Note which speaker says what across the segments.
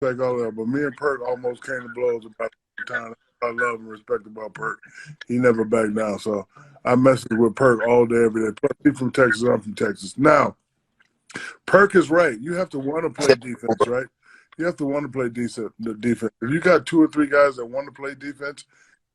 Speaker 1: respect all of that, but me and Perk almost came to blows about the time. I love and respect about Perk. He never backed down, so I message with Perk all day, every day. Plus, he's from Texas. I'm from Texas. Now, Perk is right. You have to want to play defense, right? You have to want to play the defense. If you got 2 or 3 guys that want to play defense,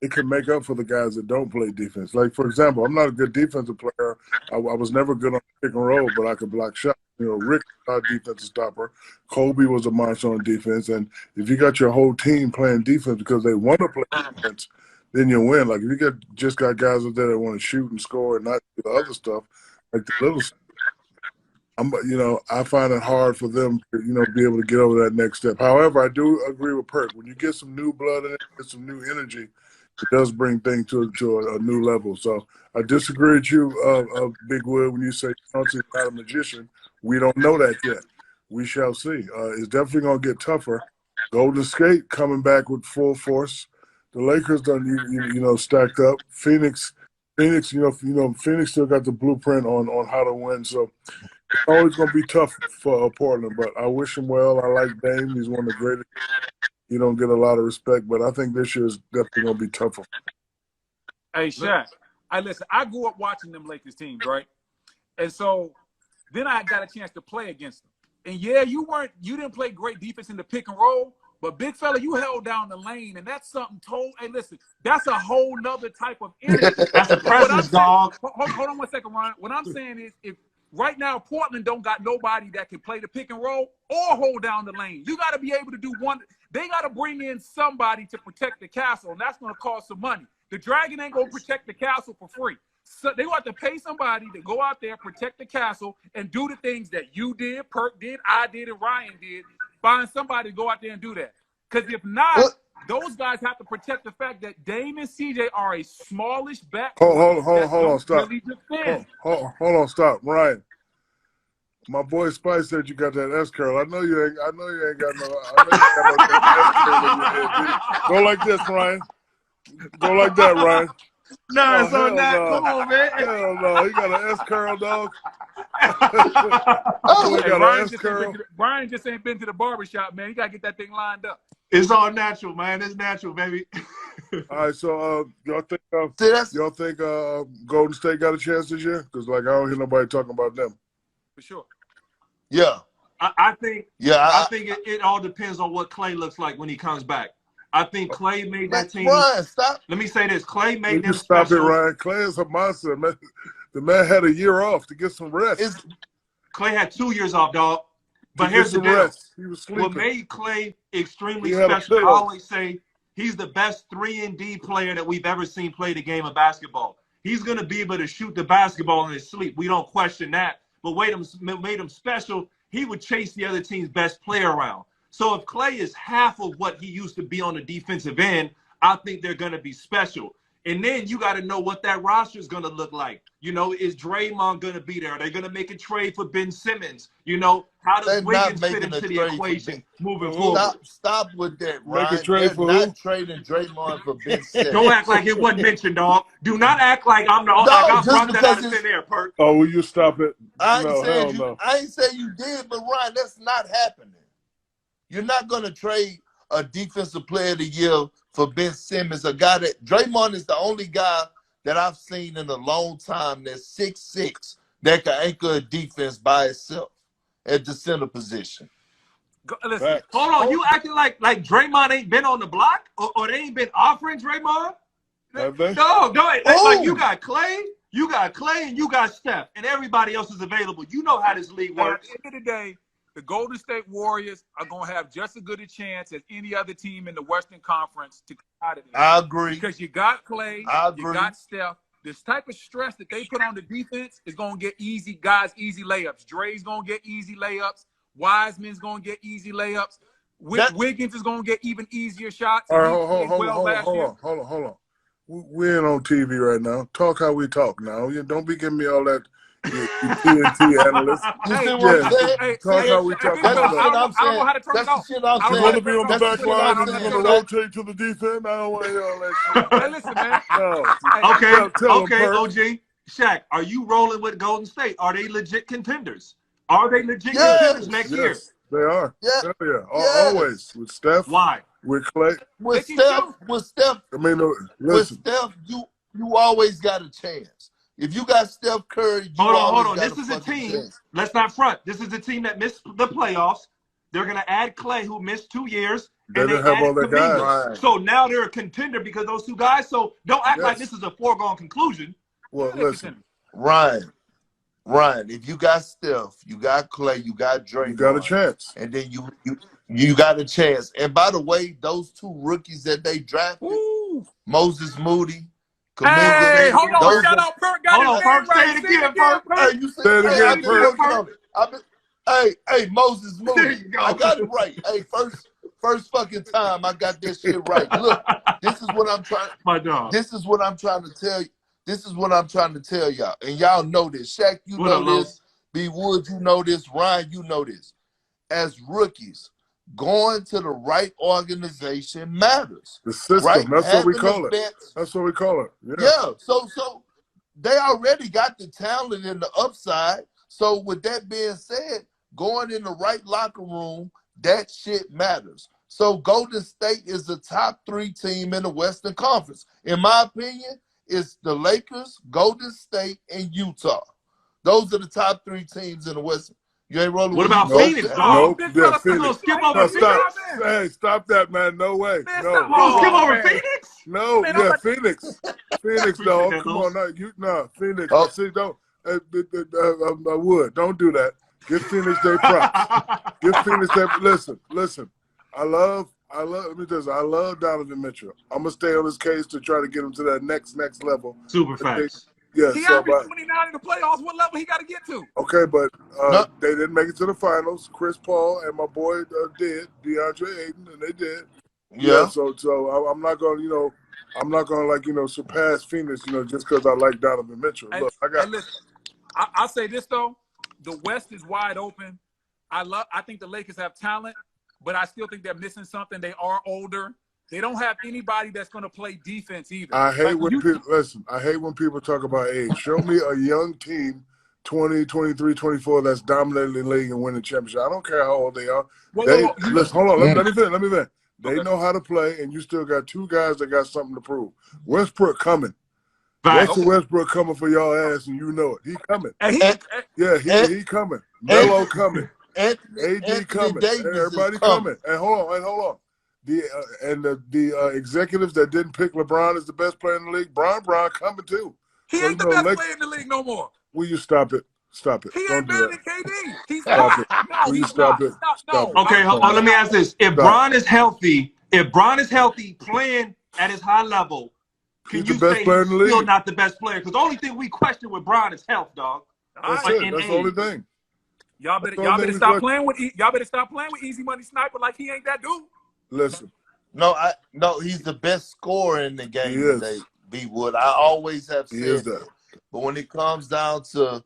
Speaker 1: it can make up for the guys that don't play defense. Like, for example, I'm not a good defensive player. I was never good on pick and roll, but I could block shots. You know, Rick was our defensive stopper. Kobe was a monster on defense. And if you got your whole team playing defense because they want to play defense, then you win. Like, if you just got guys out there that want to shoot and score and not do the other stuff, like the little stuff, I find it hard for them to, be able to get over that next step. However, I do agree with Perk. When you get some new blood in it, get some new energy, it does bring things to a new level. So I disagree with you, Big Wood, when you say Chauncey's not a magician. We don't know that yet. We shall see. It's definitely going to get tougher. Golden State coming back with full force. The Lakers done, stacked up. Phoenix, Phoenix still got the blueprint on how to win. So it's always going to be tough for Portland, but I wish him well. I like Dame. He's one of the greatest. He don't get a lot of respect, but I think this year is definitely going to be tougher.
Speaker 2: Hey, Shaq, listen, I grew up watching them Lakers teams, right? And so then I got a chance to play against them. And, yeah, you didn't play great defense in the pick and roll, but, big fella, you held down the lane, and that's something hey, listen, that's a whole nother type of energy.
Speaker 3: That's a presence, dog.
Speaker 2: Hold on one second, Ryan. What I'm saying is if right now Portland don't got nobody that can play the pick and roll or hold down the lane. You got to be able to do one. They got to bring in somebody to protect the castle, and that's going to cost some money. The Dragon ain't going to protect the castle for free. So they want to pay somebody to go out there, protect the castle, and do the things that you did, Perk did, I did, and Ryan did. Find somebody to go out there and do that. Because if not, those guys have to protect the fact that Dame and CJ are a smallish back.
Speaker 1: Hold on, stop. Really hold on, stop. Ryan, my boy Spice said you got that S curl. I know you ain't got no. S curl in your head. Go like this, Ryan. Go like that, Ryan.
Speaker 3: No, it's on that. No. Come on, man.
Speaker 1: Hell no, he got an S curl, dog.
Speaker 2: Brian just ain't been to the barbershop, man. You gotta get that thing lined up.
Speaker 3: It's all natural, man. It's natural, baby.
Speaker 1: All right, so y'all think Golden State got a chance this year? Because I don't hear nobody talking about them.
Speaker 2: For sure.
Speaker 4: Yeah.
Speaker 3: I think it all depends on what Klay looks like when he comes back. I think Klay made that team.
Speaker 4: Ryan, stop.
Speaker 3: Let me say this. Klay made them
Speaker 1: stop
Speaker 3: special.
Speaker 1: it, Ryan. Klay is a monster, man. The man had a year off to get some rest.
Speaker 3: Klay had 2 years off, dog. But here's the deal.
Speaker 1: He was sleeping.
Speaker 3: What made Klay extremely special, I always say, he's the best 3-and-D player that we've ever seen play the game of basketball. He's going to be able to shoot the basketball in his sleep. We don't question that. But what made him special, he would chase the other team's best player around. So if Klay is half of what he used to be on the defensive end, I think they're going to be special. And then you got to know what that roster is going to look like. Is Draymond going to be there? Are they going to make a trade for Ben Simmons? How does Wiggins fit into the equation moving forward?
Speaker 4: Stop with that, Ryan.
Speaker 1: They're
Speaker 4: not trading Draymond for Ben Simmons.
Speaker 3: Don't act like it wasn't mentioned, dog. Do not act like I brought that out of thin air, Perk.
Speaker 1: Oh, will you stop it?
Speaker 4: I ain't saying you did, but Ryan, that's not happening. You're not going to trade a defensive player of the year for Ben Simmons, a guy that Draymond is the only guy that I've seen in a long time that's 6'6", that can anchor a defense by itself at the center position.
Speaker 3: Listen, hold on. You acting like Draymond ain't been on the block or they ain't been offering Draymond? No. Like you got Klay, and you got Steph, and everybody else is available. You know how this league works.
Speaker 2: At the end of the day, the Golden State Warriors are going to have just as good a chance as any other team in the Western Conference to come out of this.
Speaker 4: I agree.
Speaker 2: Because you got Klay, you got Steph. This type of stress that they put on the defense is going to get easy layups. Dre's going to get easy layups. Wiseman's going to get easy layups. Wiggins is going to get even easier shots.
Speaker 1: All right, hold on. We ain't on TV right now. Talk how we talk now. Don't be giving me all that. TNT analyst. Talk how we talk.
Speaker 2: I don't know how to turn it off.
Speaker 1: You want to be on the back line and you're going to rotate to the defense? I don't want to hear all that shit.
Speaker 2: Hey, listen, man.
Speaker 1: No.
Speaker 3: Okay, OG. Shaq, are you rolling with Golden State? Are they legit contenders? Are they legit contenders next year?
Speaker 1: They are.
Speaker 4: Yeah.
Speaker 1: Hell yeah.
Speaker 4: Yes.
Speaker 1: Always. With Steph.
Speaker 3: Why?
Speaker 1: With Clay.
Speaker 4: With Steph,
Speaker 1: I mean,
Speaker 4: with
Speaker 1: listen.
Speaker 4: Steph, you always got a chance. If you got Steph Curry, you
Speaker 3: Hold
Speaker 4: always
Speaker 3: on.
Speaker 4: got
Speaker 3: This
Speaker 4: a
Speaker 3: is a
Speaker 4: fucking
Speaker 3: team.
Speaker 4: chance.
Speaker 3: Let's not front. This is a team that missed the playoffs. They're gonna add Clay, who missed 2 years, and they
Speaker 1: didn't have all
Speaker 3: added
Speaker 1: their guys.
Speaker 3: Kuminga.
Speaker 4: Right.
Speaker 3: So now they're a contender because of those two guys. So don't act like this is a foregone conclusion.
Speaker 1: Well, listen.
Speaker 4: Ryan, if you got Steph, you got Clay, you got Draymond,
Speaker 1: you got a chance.
Speaker 4: and then you got a chance. And by the way, those two rookies that they drafted, Moses Moody, Kuminga.
Speaker 2: Hey, hold on. Shout out Perk. Got his name right.
Speaker 3: Say it again, Perk.
Speaker 4: Hey, you
Speaker 1: say it again,
Speaker 4: I've been
Speaker 1: Perk.
Speaker 4: working on it. Hey, Moses Moody.
Speaker 3: There you go.
Speaker 4: I got it right. Hey, first fucking time I got this shit right. Look, this is what I'm trying.
Speaker 3: My dog.
Speaker 4: This is what I'm trying to tell you. This is what I'm trying to tell y'all. And y'all know this. Shaq, you know this. B. Wood, you know this. Ryan, you know this. As rookies, going to the right organization matters.
Speaker 1: The system.
Speaker 4: Right?
Speaker 1: That's what we
Speaker 4: Having
Speaker 1: call
Speaker 4: the
Speaker 1: it.
Speaker 4: bets.
Speaker 1: That's what we call it.
Speaker 4: Yeah. So they already got the talent and the upside. So with that being said, going in the right locker room, that shit matters. So Golden State is the top 3 team in the Western Conference. In my opinion, it's the Lakers, Golden State, and Utah. Those are the top 3 teams in the Western. You ain't rolling
Speaker 3: What
Speaker 4: with
Speaker 3: about Phoenix,
Speaker 4: Utah?
Speaker 3: dog?
Speaker 1: Nope. Yeah, Phoenix.
Speaker 3: Skip over
Speaker 1: stop.
Speaker 3: Phoenix.
Speaker 1: Hey, stop that, man. No way. No.
Speaker 3: Skip over Phoenix?
Speaker 1: No.
Speaker 2: Man,
Speaker 1: Yeah, Phoenix. Phoenix, dog.
Speaker 3: that,
Speaker 1: Come on. No, Phoenix.
Speaker 4: Oh.
Speaker 1: See, don't. I would. Don't do that. Give Phoenix their props. Give Phoenix their. Listen. I love. Let me tell you, I love Donovan Mitchell. I'm gonna stay on his case to try to get him to that next level.
Speaker 3: Super facts.
Speaker 1: Yeah,
Speaker 2: he
Speaker 1: so
Speaker 2: averaged 29 in the playoffs. What level he got to get to?
Speaker 1: okay, but
Speaker 4: No.
Speaker 1: they didn't make it to the finals. Chris Paul and my boy did, DeAndre Ayton, and they did.
Speaker 4: Yeah.
Speaker 1: So I'm not gonna surpass Phoenix, just because I like Donovan Mitchell. Look,
Speaker 2: listen, I'll say this though, the West is wide open. I think the Lakers have talent, but I still think they're missing something. They are older. They don't have anybody that's going to play defense either.
Speaker 1: I hate when people talk about age. Show me a young team, 20, 23, 24, that's dominating the league and winning championship. I don't care how old they are. Listen, hold on. Let me finish. They know how to play, and you still got 2 guys that got something to prove. Westbrook coming. Russell Westbrook coming for y'all ass, and you know it. He coming. He coming. Melo coming. AD coming. Everybody coming. And hold on. The executives that didn't pick LeBron as the best player in the league, Bron coming too.
Speaker 2: He ain't the best player in the league no more.
Speaker 1: Will you stop it? Stop it.
Speaker 2: He ain't better than KD. He's
Speaker 1: Stop
Speaker 2: not.
Speaker 1: it.
Speaker 2: No, he's not. No.
Speaker 3: Okay, hold on. Let me ask this: if Bron is healthy, playing at his high level, can you say he's still not the best player? Because the only thing we question with Bron is health, dog.
Speaker 1: That's it. That's the only thing.
Speaker 2: Y'all better stop playing with Easy Money Sniper like he ain't that dude.
Speaker 1: Listen.
Speaker 4: No, he's the best scorer in the game today, B. Wood. I always have said that. But when it comes down to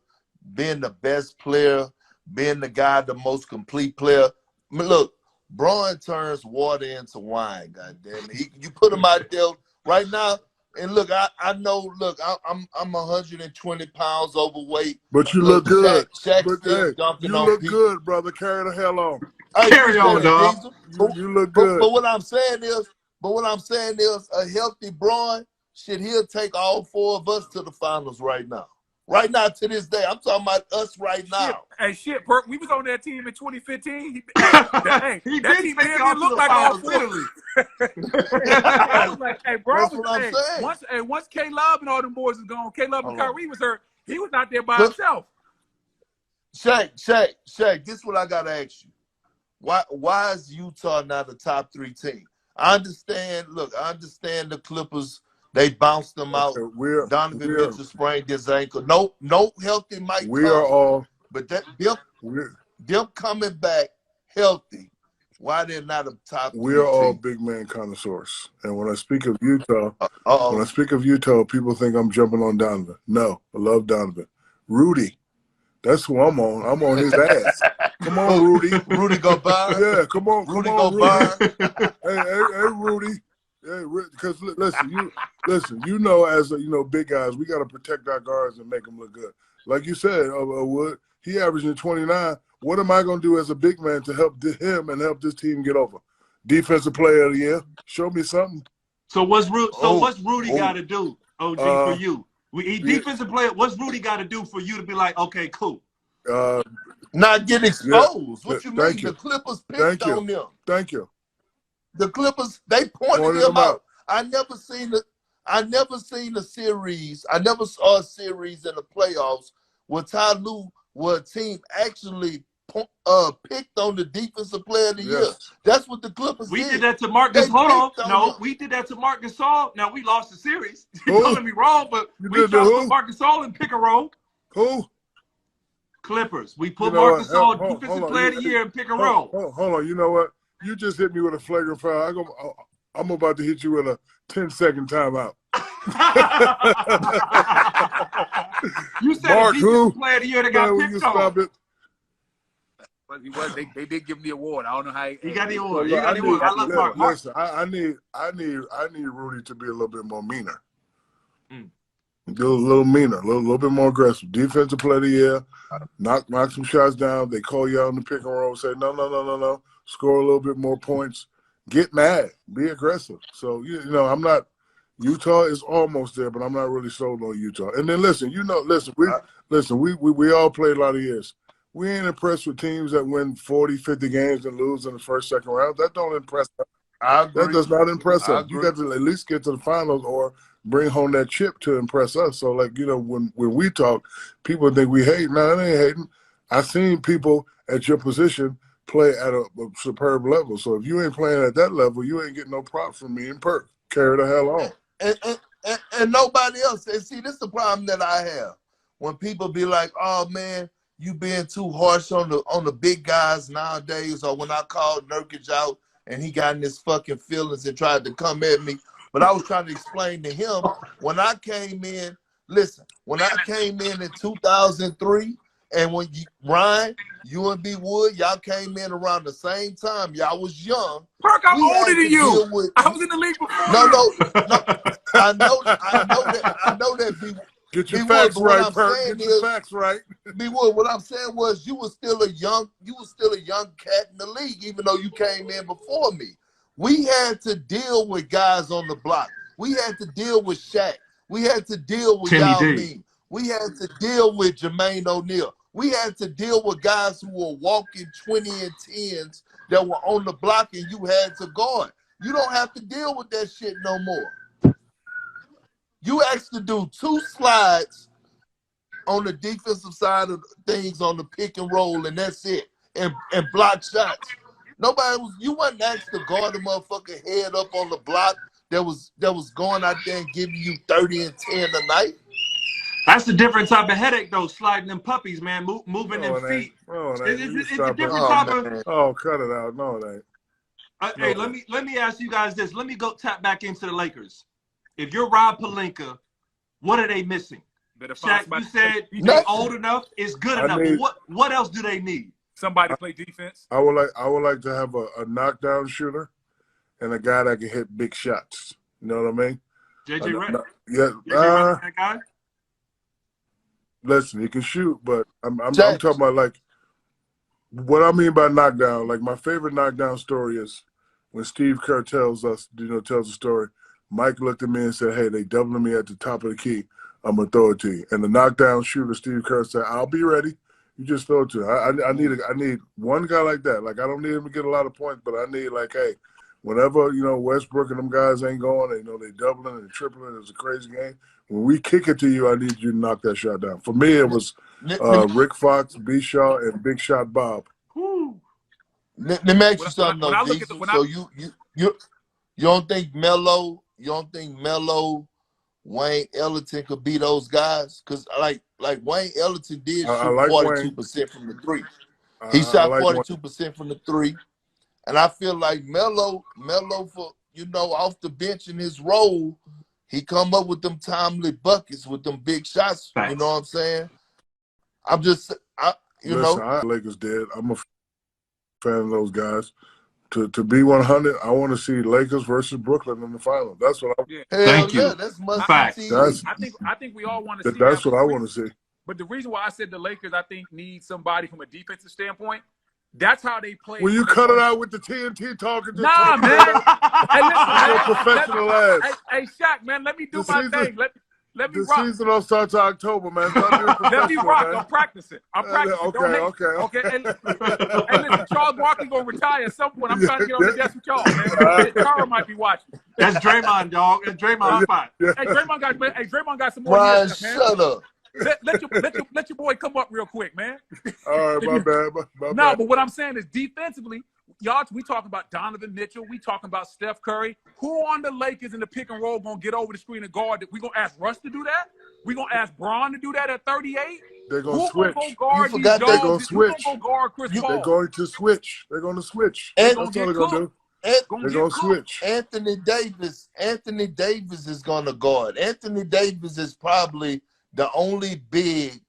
Speaker 4: being the best player, being the guy, the most complete player, I mean, look, Braun turns water into wine, goddamn it. You put him out there right now, and look, I know, look, I'm 120 pounds overweight.
Speaker 1: But you look good.
Speaker 4: Shaq's still dunking on
Speaker 1: look
Speaker 4: people.
Speaker 1: good, brother. Carry the hell on.
Speaker 3: Carry on, dog.
Speaker 1: You look good.
Speaker 4: But what I'm saying is, a healthy Braun, he'll take all 4 of us to the finals right now. Right now, to this day. I'm talking about us right now.
Speaker 2: Shit, Perk. We was on that team in 2015. That team didn't look like all 4. I was like, hey, bro.
Speaker 4: That's what I'm saying.
Speaker 2: Once K-Love and all them boys is gone, K-Love and Kyrie was hurt. He was not there by himself.
Speaker 4: Shaq, this is what I got to ask you. Why is Utah not a top 3 team? I understand the Clippers, they bounced them out. Donovan Mitchell sprained his ankle. No healthy Mike Conley. But them coming back healthy, why they're not a top 3
Speaker 1: We are all
Speaker 4: team?
Speaker 1: big man connoisseurs. And when I speak of Utah, people think I'm jumping on Donovan. No, I love Donovan. Rudy. That's who I'm on. I'm on his ass. Come on, Rudy.
Speaker 4: Rudy Gobert.
Speaker 1: Yeah, come on,
Speaker 4: Rudy
Speaker 1: Gobert.
Speaker 4: Gobert.
Speaker 1: Hey, Rudy. Hey, because listen, as big guys, we got to protect our guards and make them look good. like you said, Wood, he averaging 29. What am I going to do as a big man to help him and help this team get over? Defensive player of the year. Show me something.
Speaker 3: So what's Rudy got to do, OG, for you? Defensive player. What's Rudy got to do for you to be like, okay, cool?
Speaker 4: Not get exposed.
Speaker 1: Yeah,
Speaker 4: what you mean? The Clippers picked on them.
Speaker 1: Thank you.
Speaker 4: The Clippers, they pointed him out. I never seen a series. I never saw a series in the playoffs where where a team actually picked on the defensive player of the year. That's what the Clippers did.
Speaker 3: We did that to Marcus. Hold on. No, we did that to Marcus Gasol. Now, we lost the series. You're telling me wrong, but we tried to put Marcus Gasol in pick and roll.
Speaker 1: Who?
Speaker 3: Clippers. We put Marcus Gasol defensive player of the year in pick and roll.
Speaker 1: Hold on. You know what? You just hit me with a flagrant foul. I'm about to hit you with a 10-second timeout.
Speaker 3: You said Mark, the defensive player of the year that got picked on.
Speaker 2: But they did give him the award. I don't know how
Speaker 3: he got the award. You got the award. I love Mark.
Speaker 1: Listen, I need Rudy to be a little bit more meaner. A little meaner, a little bit more aggressive. Defensive player of the year, knock some shots down. They call you out in the pick and roll, say no. Score a little bit more points. Get mad. Be aggressive. So I'm not. Utah is almost there, but I'm not really sold on Utah. And then listen, we all played a lot of years. We ain't impressed with teams that win 40, 50 games and lose in the first, second round. That don't impress us. That does not impress us. You got to at least get to the finals or bring home that chip to impress us. So, when we talk, people think we hate. No, they ain't hating. I've seen people at your position play at a superb level. So if you ain't playing at that level, you ain't getting no props from me and Perk. Carry the hell on.
Speaker 4: And nobody else. And see, this is the problem that I have. When people be like, oh, man, you being too harsh on the big guys nowadays, or when I called Nurkic out and he got in his fucking feelings and tried to come at me. But I was trying to explain to him when I came in, when I came in 2003, and when Ryan, you and B Wood, y'all came in around the same time. Y'all was young.
Speaker 2: Perk, I'm older than you. I was in the league before.
Speaker 4: No. I know that B.
Speaker 1: Get your facts right, Perk. Get your facts right.
Speaker 4: B Wood, what I'm saying was you was still a young cat in the league, even though you came in before me. We had to deal with guys on the block. We had to deal with Shaq. We had to deal with Yao Ming. We had to deal with Jermaine O'Neal. We had to deal with guys who were walking 20 and 10s that were on the block and you had to guard. You don't have to deal with that shit no more. You actually do 2 slides on the defensive side of things on the pick and roll, and that's it. And block shots. You wasn't asked to guard the motherfucker head up on the block that was going out there and giving you 30 and 10 a night.
Speaker 3: That's a different type of headache, though. Sliding them puppies, man, moving them feet. It's a different type of.
Speaker 1: Oh, cut it out! No, it ain't.
Speaker 3: Hey, let me ask you guys this. Let me go tap back into the Lakers. If you're Rob Pelinka, what are they missing? Shaq, you said they're old enough. It's good enough. But what else do they need?
Speaker 2: Somebody to play defense.
Speaker 1: I would like to have a knockdown shooter and a guy that can hit big shots. You know what I mean?
Speaker 3: JJ Redick.
Speaker 1: Yeah.
Speaker 3: that guy.
Speaker 1: Listen, he can shoot, but I'm talking about what I mean by knockdown. Like my favorite knockdown story is when Steve Kerr tells the story. Mike looked at me and said, "Hey, they doubling me at the top of the key. I'm gonna throw it to you." And the knockdown shooter, Steve Kerr said, "I'll be ready. You just throw it to him." I need one guy like that. Like I don't need him to get a lot of points, but I need hey, whenever Westbrook and them guys ain't going, they doubling and tripling. It's a crazy game. When we kick it to you, I need you to knock that shot down. For me, it was Rick Fox, B. Shaw, and Big Shot Bob.
Speaker 4: Let me ask you something though, Diesel. So you don't think Melo, Wayne Ellington could be those guys? Because like Wayne Ellington did shoot 42% from the 3. He shot 42% from the 3. And I feel like Melo for off the bench in his role, he come up with them timely buckets with them big shots. Thanks. You know what I'm saying?
Speaker 1: Lakers did. I'm a fan of those guys. To be 100, I want to see Lakers versus Brooklyn in the final. That's what I.
Speaker 3: Thank you.
Speaker 4: That's must
Speaker 3: fact.
Speaker 2: I think we all want to see.
Speaker 1: That's what I want to see.
Speaker 2: But the reason why I said the Lakers, I think, need somebody from a defensive standpoint. That's how they play.
Speaker 1: Will you cut it out with the TNT talking?
Speaker 2: Nah, man. Hey, listen, man.
Speaker 1: Professional ass.
Speaker 2: Hey, Shaq, man, let me do my thing. Let me rock.
Speaker 1: The season don't start till October, man.
Speaker 2: Let me rock.
Speaker 1: Man.
Speaker 2: I'm practicing. Okay. And listen, Charles Barkley gonna retire at some point. I'm trying to get on the desk with y'all, man. Charles might be watching.
Speaker 3: That's Draymond, dog. That's Draymond's spot.
Speaker 1: Yeah.
Speaker 2: Hey, Draymond got some more
Speaker 4: Ryan,
Speaker 2: years, man.
Speaker 4: shut up.
Speaker 2: Let your boy come up real quick, man.
Speaker 1: All right, my bad.
Speaker 2: No, but what I'm saying is defensively, y'all, we talking about Donovan Mitchell. We talking about Steph Curry. Who on the Lakers in the pick and roll gonna get over the screen and guard? We gonna ask Russ to do that? We gonna ask Braun to do that at 38?
Speaker 1: They're gonna switch.
Speaker 2: Gonna go guard
Speaker 4: You forgot
Speaker 2: these
Speaker 4: they
Speaker 2: dogs?
Speaker 1: gonna switch.
Speaker 2: Who gonna go guard Chris Paul?
Speaker 1: They're going to switch. They're going to switch.
Speaker 4: And
Speaker 1: That's all they're gonna do. They're gonna switch.
Speaker 4: Anthony Davis is gonna guard. Anthony Davis is probably the only big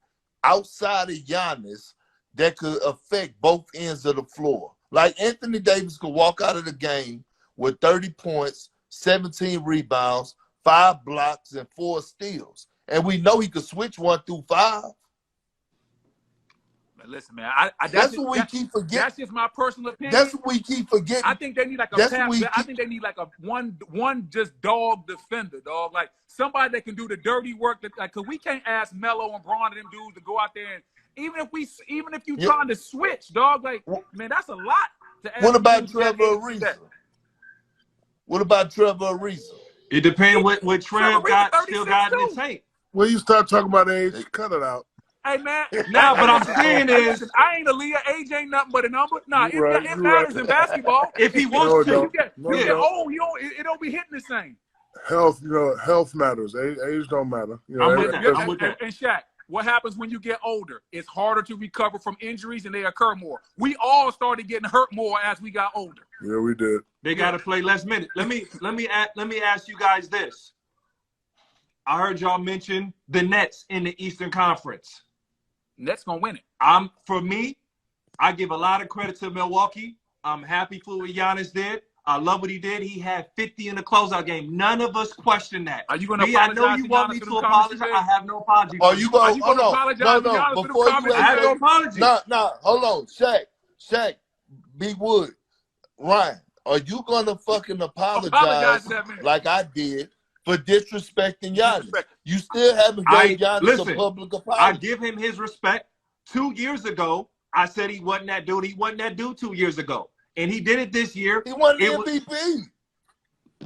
Speaker 4: outside of Giannis that could affect both ends of the floor. Like Anthony Davis could walk out of the game with 30 points, 17 rebounds, 5 blocks, and 4 steals. And we know he could switch 1 through 5.
Speaker 2: Listen, man,
Speaker 4: that's what we keep forgetting.
Speaker 2: That's just my personal opinion.
Speaker 4: That's what we keep forgetting.
Speaker 2: I think they need like a I think they need like a one just dog defender, dog. Like somebody that can do the dirty work. That like, cause we can't ask Melo and Braun and them dudes to go out there and even if you trying to switch, dog. Like man, that's a lot to ask.
Speaker 4: What about Trevor Ariza? What about Trevor Ariza?
Speaker 3: It depends what Trev still got in the tank.
Speaker 1: When you start talking about age, cut it out.
Speaker 2: Hey man,
Speaker 3: now what I'm saying is,
Speaker 2: I ain't Aaliyah. Age ain't nothing but a number. Nah, it matters in basketball.
Speaker 3: If he wants to,
Speaker 2: you get old. It don't be hitting the same.
Speaker 1: Health, health matters. Age don't matter.
Speaker 3: I'm with that.
Speaker 2: And Shaq, what happens when you get older? It's harder to recover from injuries, and they occur more. We all started getting hurt more as we got older.
Speaker 1: Yeah, we did.
Speaker 3: They got to play less minutes. Let me ask you guys this. I heard y'all mention the Nets in the Eastern Conference.
Speaker 2: Nets gonna win it.
Speaker 3: For me, I give a lot of credit to Milwaukee. I'm happy for what Giannis did. I love what he did. He had 50 in the closeout game. None of us question that.
Speaker 2: Are you going to apologize?
Speaker 3: I know you want me to apologize. I have no apology.
Speaker 4: Are you going to
Speaker 2: apologize?
Speaker 4: No. Before you
Speaker 3: I have no apology.
Speaker 4: No. Hold on. Shaq, B. Wood, Ryan, are you going to fucking apologize like I did for disrespecting Giannis? You still haven't gave Giannis a public apology.
Speaker 3: I give him his respect. 2 years ago, I said he wasn't that dude. He wasn't that dude 2 years ago. And he did it this year.
Speaker 4: He won the MVP.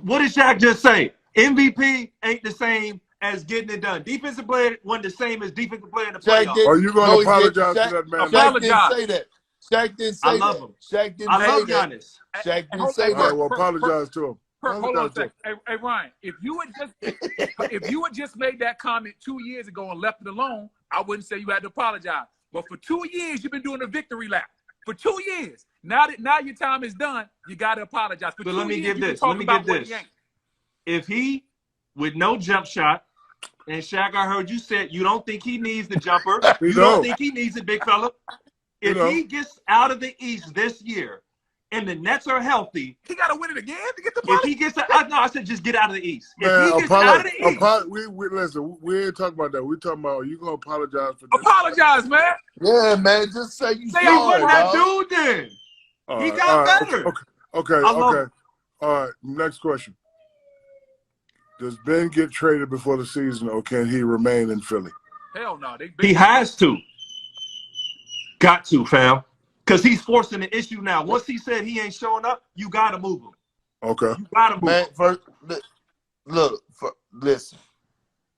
Speaker 3: What did Shaq just say? MVP ain't the same as getting it done. Defensive player wasn't the same as defensive player in the playoffs.
Speaker 1: Are you going to apologize to that man?
Speaker 4: Shaq didn't say that. Shaq didn't say that.
Speaker 3: I love him.
Speaker 4: Shaq didn't
Speaker 3: I love
Speaker 4: say that.
Speaker 3: Giannis.
Speaker 4: Shaq didn't say that.
Speaker 1: All right, well, apologize to him.
Speaker 2: Hold on a second. Hey, Ryan, if you had just made that comment 2 years ago and left it alone, I wouldn't say you had to apologize. But for 2 years, you've been doing a victory lap. For 2 years. Now your time is done, you got to apologize. For
Speaker 3: let me give this. If he, with no jump shot, and Shaq, I heard you said you don't think he needs the jumper. You don't think he needs it, big fella. If he gets out of the East this year, and the Nets are healthy,
Speaker 2: he got to win it again to get the.
Speaker 3: If he gets, I said just get out of the East.
Speaker 1: Man,
Speaker 3: if he gets out of the East,
Speaker 1: we listen. We ain't talking about that. We talking about you gonna apologize for this.
Speaker 2: Apologize, man.
Speaker 4: Yeah, man. Just say you
Speaker 3: say he wasn't that dude. Then he got better.
Speaker 1: Okay. All right. Next question. Does Ben get traded before the season, or can he remain in Philly?
Speaker 2: Hell no.
Speaker 3: He has to. Got to, fam. Because he's forcing the issue now. Once he said he ain't showing up, you got to move him.
Speaker 1: Okay.
Speaker 3: You got to move
Speaker 4: him. Listen.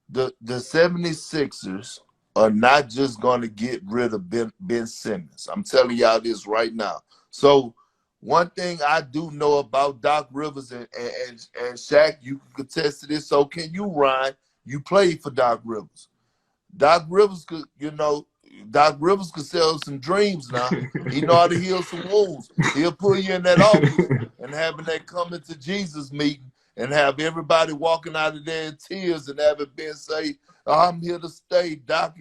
Speaker 4: The 76ers are not just going to get rid of Ben Simmons. I'm telling y'all this right now. So one thing I do know about Doc Rivers and Shaq, you can contest to this. So can you, Ryan? You played for Doc Rivers. Doc Rivers could, Doc Rivers could sell some dreams now. He know how to heal some wounds. He'll put you in that office and having that coming to Jesus meeting and have everybody walking out of there in tears and having Ben say, I'm here to stay, Doc.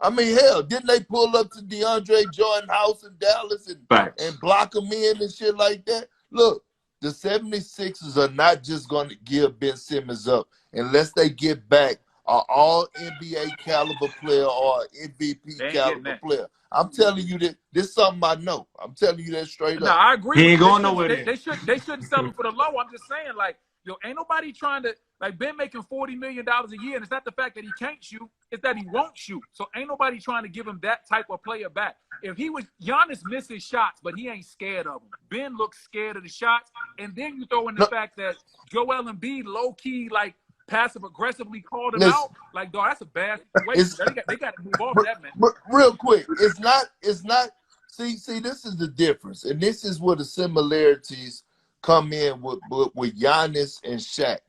Speaker 4: I mean, hell, didn't they pull up to DeAndre Jordan house in Dallas and block him in and shit like that? Look, the 76ers are not just going to give Ben Simmons up unless they get back an all NBA caliber player or an MVP caliber player. I'm telling you that this is something I know. I'm telling you that straight
Speaker 2: No,
Speaker 4: up.
Speaker 2: I agree.
Speaker 3: He
Speaker 2: with
Speaker 3: ain't
Speaker 2: you.
Speaker 3: going nowhere.
Speaker 2: They shouldn't sell him for the low. I'm just saying, like, yo, ain't nobody trying to, like, Ben making $40 million a year, and it's not the fact that he can't shoot, it's that he won't shoot. So ain't nobody trying to give him that type of player back. If he was, Giannis misses shots, but he ain't scared of them. Ben looks scared of the shots, and then you throw in the fact that Joel Embiid low key, like, passive aggressively called him out. Like, dog, that's a bad situation. They got to move off that, man.
Speaker 4: But real quick, it's not. See, this is the difference, and this is where the similarities come in with Giannis and Shaq.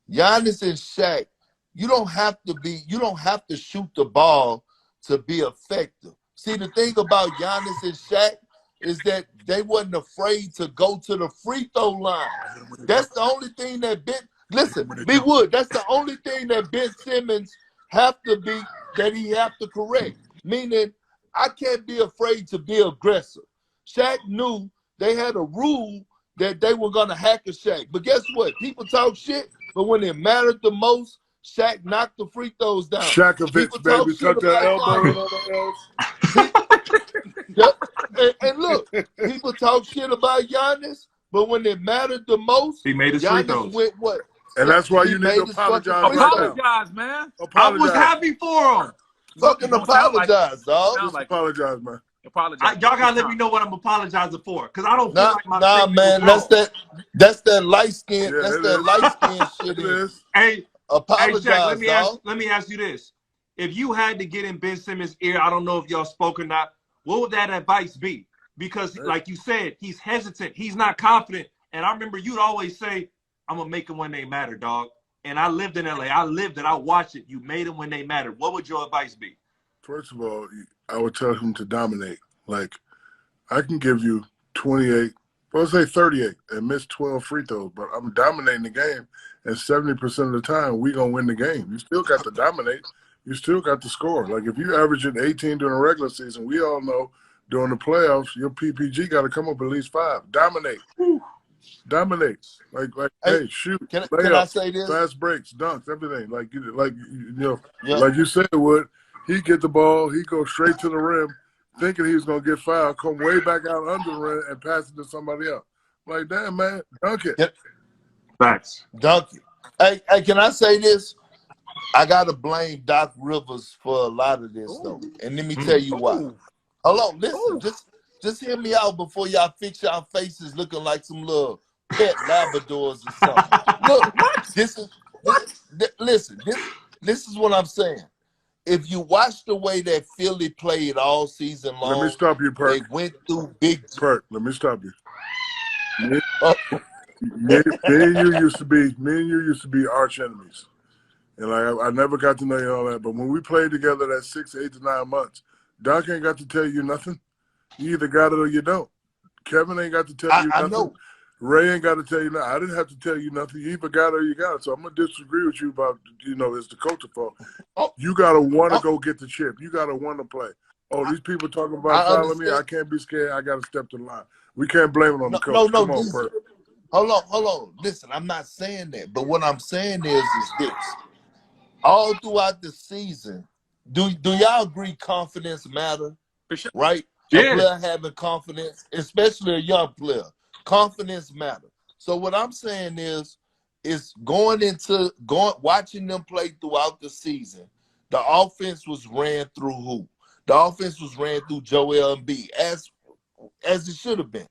Speaker 4: Giannis and Shaq, you don't have to shoot the ball to be effective. See, the thing about Giannis and Shaq is that they wasn't afraid to go to the free throw line. That's the only thing that B Wood, that's the only thing that Ben Simmons have to correct. Meaning, I can't be afraid to be aggressive. Shaq knew they had a rule that they were going to hack a Shaq. But guess what? People talk shit, but when it mattered the most, Shaq knocked the free throws down.
Speaker 1: Shakovich, baby, tuck that elbow in on the else.
Speaker 4: And look, people talk shit about Giannis, but when it mattered the most,
Speaker 3: he made his free throws.
Speaker 4: Went what?
Speaker 1: And that's why you need to apologize.
Speaker 2: Apologize, man.
Speaker 3: I was happy for him.
Speaker 4: Fucking apologize, dog.
Speaker 1: Just apologize, man.
Speaker 2: Apologize.
Speaker 3: Y'all gotta let me know what I'm apologizing for, because I don't feel like my
Speaker 4: man. That's that light skin. Yeah, that's that light skin shit.
Speaker 3: Hey,
Speaker 4: apologize,
Speaker 3: Jack, let me ask you this: if you had to get in Ben Simmons' ear, I don't know if y'all spoke or not, what would that advice be? Because, like you said, he's hesitant, he's not confident, and I remember you'd always say, "I'm gonna make them when they matter, dog." And I lived in LA. I lived it. I watched it. You made them when they mattered. What would your advice be?
Speaker 1: First of all, I would tell him to dominate. Like, I can give you 28, well, let's say 38, and miss 12 free throws, but I'm dominating the game, and 70% of the time, we going to win the game. You still got to dominate. You still got to score. Like, if you averaging 18 during the regular season, we all know during the playoffs, your PPG got to come up at least 5. Dominate. Dominate. Like, hey, shoot.
Speaker 4: Can I say this?
Speaker 1: Fast breaks, dunks, everything. Like you said it would. He get the ball, he go straight to the rim, thinking he was gonna get fouled, come way back out under the rim and pass it to somebody else. Like, damn, man, dunk it.
Speaker 4: Yep.
Speaker 3: Facts.
Speaker 4: Dunk it. Hey, can I say this? I gotta blame Doc Rivers for a lot of this though, and let me tell you why. Hold on, listen, just hear me out before y'all fix y'all faces looking like some little pet Labradors or something. Look, this is what I'm saying. If you watch the way that Philly played all season long,
Speaker 1: let me stop you, Perk.
Speaker 4: They went through big.
Speaker 1: Perk, let me stop you. Me and you used to be arch enemies, and like I never got to know you all that. But when we played together, that 6, 8 to 9 months, Doc ain't got to tell you nothing. You either got it or you don't. Kevin ain't got to tell you nothing. I know. Ray ain't got to tell you nothing. I didn't have to tell you nothing. You either got it or you got it. So I'm going to disagree with you about, it's the coach's fault. You got to want to go get the chip. You got to want to play. Oh, these people talking about following me. I can't be scared. I got to step to the line. We can't blame it on the coach.
Speaker 4: Come on, Perk. Hold on. Listen, I'm not saying that. But what I'm saying is this. All throughout the season, do y'all agree confidence matter? For sure. Right? Yeah. A player having confidence, especially a young player. Confidence matters. So what I'm saying is watching them play throughout the season. The offense was ran through who? The offense was ran through Joel Embiid as it should have been.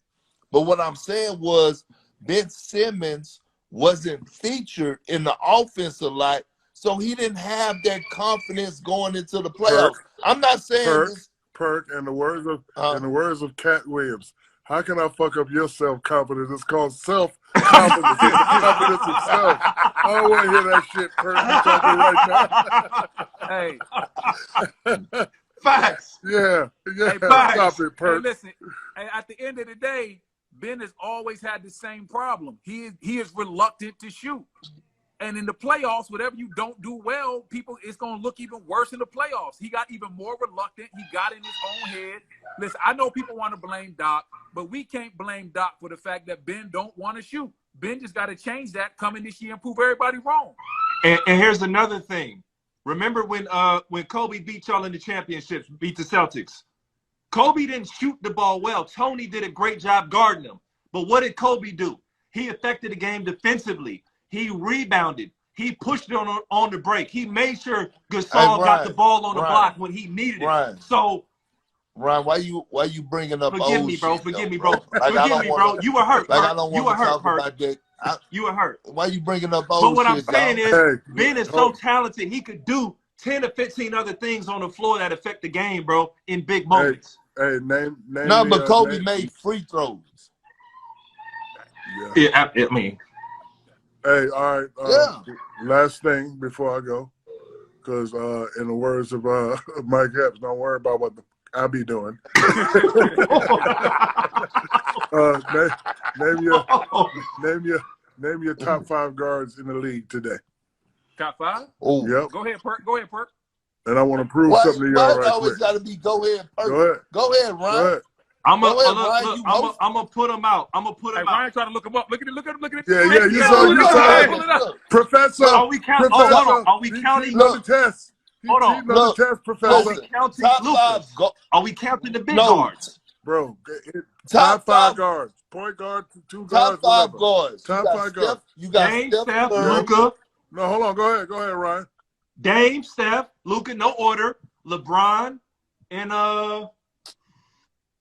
Speaker 4: But what I'm saying was Ben Simmons wasn't featured in the offense a lot, so he didn't have that confidence going into the playoffs. I'm not saying
Speaker 1: Perk, in the words of Cat Williams. How can I fuck up your self-confidence? It's called self-confidence. Confidence in self. I don't want to hear that shit, Perk. You talking right now.
Speaker 2: Hey. Facts.
Speaker 1: Yeah.
Speaker 2: Hey,
Speaker 1: stop it, Perk.
Speaker 2: Hey, listen, at the end of the day, Ben has always had the same problem. He is reluctant to shoot. And in the playoffs, whatever you don't do well, it's going to look even worse in the playoffs. He got even more reluctant. He got in his own head. Listen, I know people want to blame Doc, but we can't blame Doc for the fact that Ben don't want to shoot. Ben just got to change that coming this year and prove everybody wrong.
Speaker 3: And here's another thing. Remember when Kobe beat y'all in the championships, beat the Celtics? Kobe didn't shoot the ball well. Tony did a great job guarding him. But what did Kobe do? He affected the game defensively. He rebounded. He pushed it on the break. He made sure Gasol got the ball on the block when he needed it. So,
Speaker 4: Ryan, why you bringing up
Speaker 3: forgive
Speaker 4: old
Speaker 3: me, bro.
Speaker 4: shit,
Speaker 3: forgive me,
Speaker 4: bro?
Speaker 3: bro. Forgive me, bro. You were hurt.
Speaker 4: Like I don't
Speaker 3: you
Speaker 4: want
Speaker 3: were
Speaker 4: to
Speaker 3: hurt,
Speaker 4: talk about that.
Speaker 3: You were hurt.
Speaker 4: Why you bringing up old
Speaker 3: But what
Speaker 4: shit,
Speaker 3: I'm saying
Speaker 4: dog?
Speaker 3: is, Ben is so talented. He could do 10 or 15 other things on the floor that affect the game, bro, in big moments.
Speaker 1: Hey, name
Speaker 4: no, but Kobe made free throws.
Speaker 3: Yeah, I mean.
Speaker 1: Hey, all right. Last thing before I go, because in the words of Mike Epps, don't worry about what I be doing. Name your top 5 guards in the league today.
Speaker 2: Top 5?
Speaker 4: Oh,
Speaker 1: yep.
Speaker 2: Go ahead, Perk. Go ahead, Perk.
Speaker 1: And I want to prove something to y'all right
Speaker 4: always
Speaker 1: quick.
Speaker 4: Got to be go ahead, Perk.
Speaker 1: Go ahead.
Speaker 4: Go ahead, Ryan.
Speaker 1: Go ahead.
Speaker 3: I'm gonna put him out. I'm gonna put him out.
Speaker 2: Ryan trying to look him up. Look at it.
Speaker 1: Yeah. You saw Professor.
Speaker 3: Are we counting?
Speaker 1: Professor,
Speaker 3: hold on. Are we counting?
Speaker 1: Look, the test.
Speaker 3: Hold on.
Speaker 1: Look, the test, Professor.
Speaker 3: Are we counting Lucas? Are we counting the big guards?
Speaker 1: Bro, top 5 guards. Point guard, 2 guards,
Speaker 4: top 5 guards.
Speaker 1: Top 5 guards.
Speaker 4: You got
Speaker 3: Dame,
Speaker 4: Steph,
Speaker 3: Luka.
Speaker 1: No, hold on. Go ahead, Ryan.
Speaker 3: Dame, Steph, Luka, no order. LeBron, and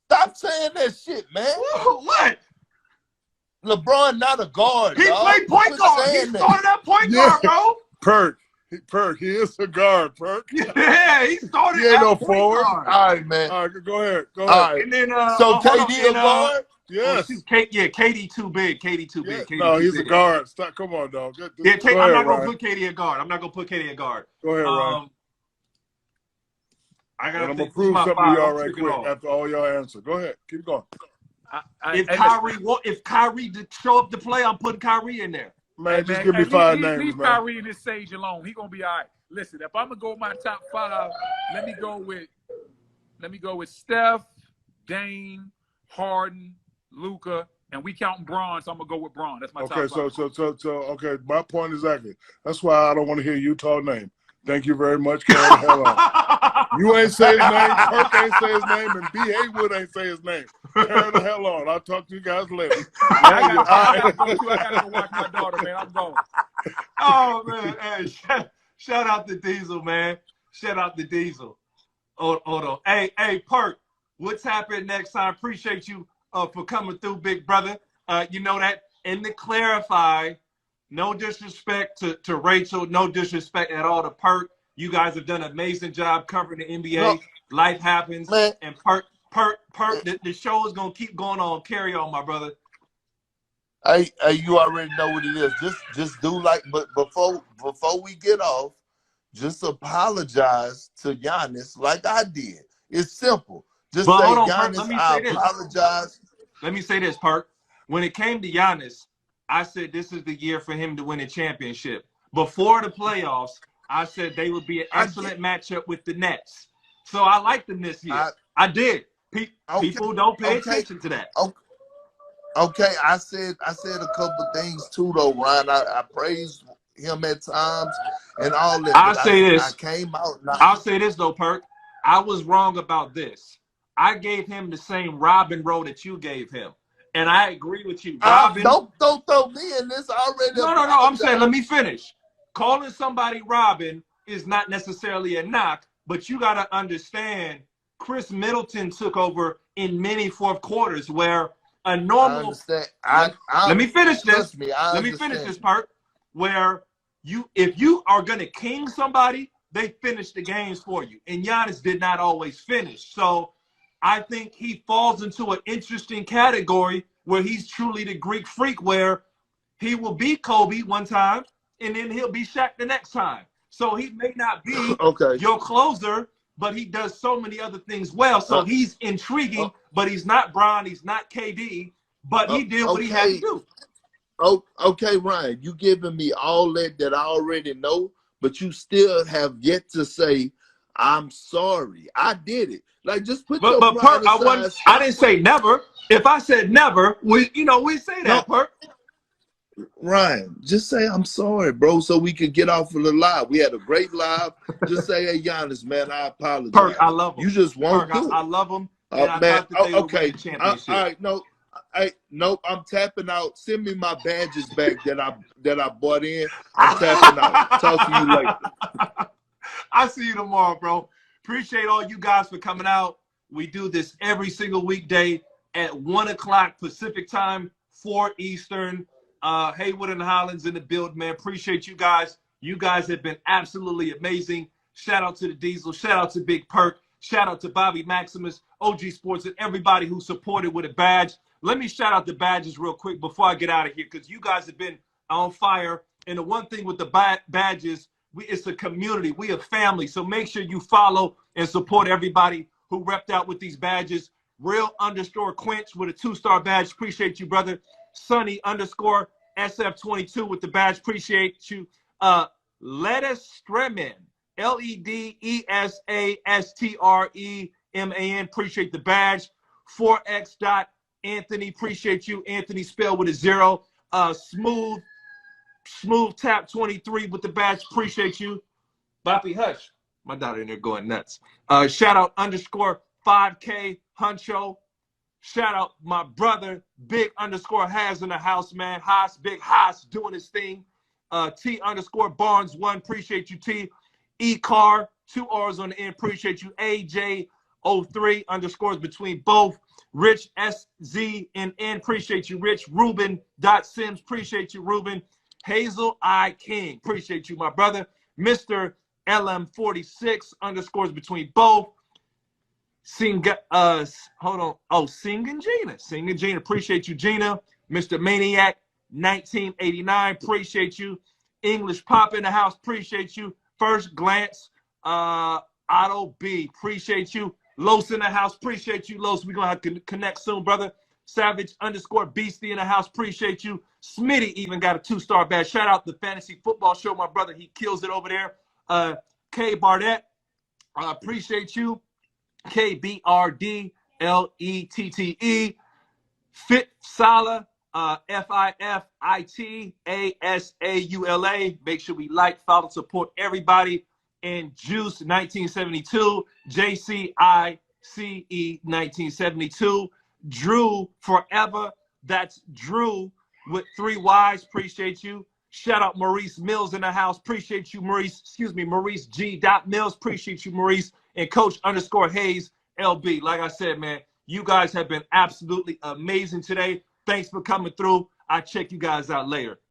Speaker 4: Stop saying that shit, man.
Speaker 3: What?
Speaker 4: LeBron not a guard.
Speaker 3: He played point guard. He started at point guard, bro.
Speaker 1: Perk, he is a guard, Perk.
Speaker 3: Yeah, he started.
Speaker 1: He ain't no forward.
Speaker 4: Guard. All right, man.
Speaker 1: All right, go ahead.
Speaker 4: All right.
Speaker 3: And then
Speaker 4: so KD a guard?
Speaker 1: Yes.
Speaker 3: KD too big. KD too big. KD
Speaker 1: no, he's
Speaker 3: big.
Speaker 1: A guard. Stop. Come on, dog.
Speaker 3: I'm not gonna put KD a guard.
Speaker 1: Go ahead, Ryan.
Speaker 3: I gotta
Speaker 1: I'm gonna prove something to y'all right quick after all y'all answer. Go ahead, keep going.
Speaker 3: If Kyrie to show up to play, I'm putting Kyrie in there.
Speaker 1: Man, just give me 5 names,
Speaker 2: leave
Speaker 1: man.
Speaker 2: Kyrie and his sage alone. He gonna be all right. Listen, if I'm gonna go with my top 5, let me go with Steph, Dame, Harden, Luka, and we counting Braun, so I'm gonna go with Braun. That's my top 5.
Speaker 1: So okay, my point exactly. That's why I don't want to hear Utah name. Thank you very much. Carry the hell on. You ain't say his name, Perk ain't say his name, and B. Haywood ain't say his name. Carry the hell on. I'll talk to you guys later.
Speaker 2: I gotta go watch my daughter, man. I'm going.
Speaker 3: Oh man, hey, shout out to Diesel, man. Shout out to Diesel. Hold on. Hey, Perk, what's happening next time? Appreciate you for coming through, big brother. You know that. And to clarify, no disrespect to Rachel, no disrespect at all to Perk. You guys have done an amazing job covering the NBA. No. Life happens, man. And Perk, the show is gonna keep going on. Carry on, my brother.
Speaker 4: Hey, you already know what it is. Just do like, but before we get off, just apologize to Giannis like I did. It's simple. Just say, Giannis, I apologize.
Speaker 3: Let me say this, Perk. When it came to Giannis, I said this is the year for him to win a championship. Before the playoffs, I said they would be an excellent matchup with the Nets. So I liked them this year. I did. People don't pay attention to that.
Speaker 4: Okay, I said a couple things too, though, Ryan. I praised him at times and all that.
Speaker 3: I'll say this.
Speaker 4: I came out.
Speaker 3: I'll say this though, Perk. I was wrong about this. I gave him the same Robin role that you gave him. And I agree with you. Robin,
Speaker 4: don't throw me in this already.
Speaker 3: No. I'm saying, let me finish. Calling somebody Robin is not necessarily a knock, but you got to understand Chris Middleton took over in many fourth quarters where a normal.
Speaker 4: I understand.
Speaker 3: Let me finish this.
Speaker 4: Let
Speaker 3: me finish this part where if you are going to king somebody, they finish the games for you. And Giannis did not always finish. So I think he falls into an interesting category where he's truly the Greek freak, where he will beat Kobe one time and then he'll be Shaq the next time. So he may not be your closer, but he does so many other things well. So he's intriguing, but he's not Bron, he's not KD, but he did what he had to do.
Speaker 4: Okay, Ryan, you giving me all that I already know, but you still have yet to say, I'm sorry. I did it. Like, just put your
Speaker 3: Perk, I didn't say never. If I said never, we say that, Perk.
Speaker 4: Ryan, just say I'm sorry, bro, so we could get off of the live. We had a great live. Just say, hey, Giannis, man, I apologize.
Speaker 3: Perk, I love him.
Speaker 4: You just won't do it.
Speaker 3: I love him, and I
Speaker 4: Man,
Speaker 3: thought that they would win
Speaker 4: okay.
Speaker 3: the championship.
Speaker 4: All right, no, nope. I'm tapping out. Send me my badges back that I bought in. I'm tapping out. Talk to you later.
Speaker 3: I'll see you tomorrow, bro. Appreciate all you guys for coming out. We do this every single weekday at 1 o'clock Pacific time, 4 Eastern. Haywood and Hollins in the build, man. Appreciate you guys. You guys have been absolutely amazing. Shout out to the Diesel. Shout out to Big Perk. Shout out to Bobby Maximus, OG Sports, and everybody who supported with a badge. Let me shout out the badges real quick before I get out of here, because you guys have been on fire. And the one thing with the badges, it's a community. We a family. So make sure you follow and support everybody who repped out with these badges. Real_Quench with a 2-star badge. Appreciate you, brother. Sunny_SF22 with the badge. Appreciate you. Lettuce Streman. LEDESASTREMAN. Appreciate the badge. 4X. Appreciate you. Anthony spelled with a 0. Smooth Tap 23 with the badge. Appreciate you. Boppy Hush. My daughter in there going nuts. Shout out _5K Huncho. Shout out my brother, Big_Has in the house, man. Big Haas doing his thing. T_Barnes1. Appreciate you, T. E-Car, 2 R's on the end. Appreciate you. AJ03 underscores between both. Rich SZNN. Appreciate you, Rich. Ruben.Sims. Appreciate you, Ruben. Hazel I King. Appreciate you, my brother. Mr. LM46 underscores between both. Hold on. Oh, Singing Gina. Singing Gina. Appreciate you, Gina. Mr. Maniac 1989. Appreciate you. English Pop in the house. Appreciate you. First Glance. Otto B. Appreciate you. Los in the house. Appreciate you, Los. We're going to have to connect soon, brother. Savage_Beastie in the house. Appreciate you. Smitty even got a 2-star badge. Shout out the Fantasy Football Show, my brother. He kills it over there. K Barnett. Appreciate you. KBRDLETTE. Fit Sala. FIFITASAULA. Make sure we like, follow, support everybody. And Juice 1972. JCICE 1972. Drew Forever. That's Drew with 3 Y's. Appreciate you. Shout out Maurice Mills in the house. Appreciate you, Maurice. Excuse me, Maurice G. Mills. Appreciate you, Maurice. And Coach_Hayes LB. Like I said, man, you guys have been absolutely amazing today. Thanks for coming through. I'll check you guys out later.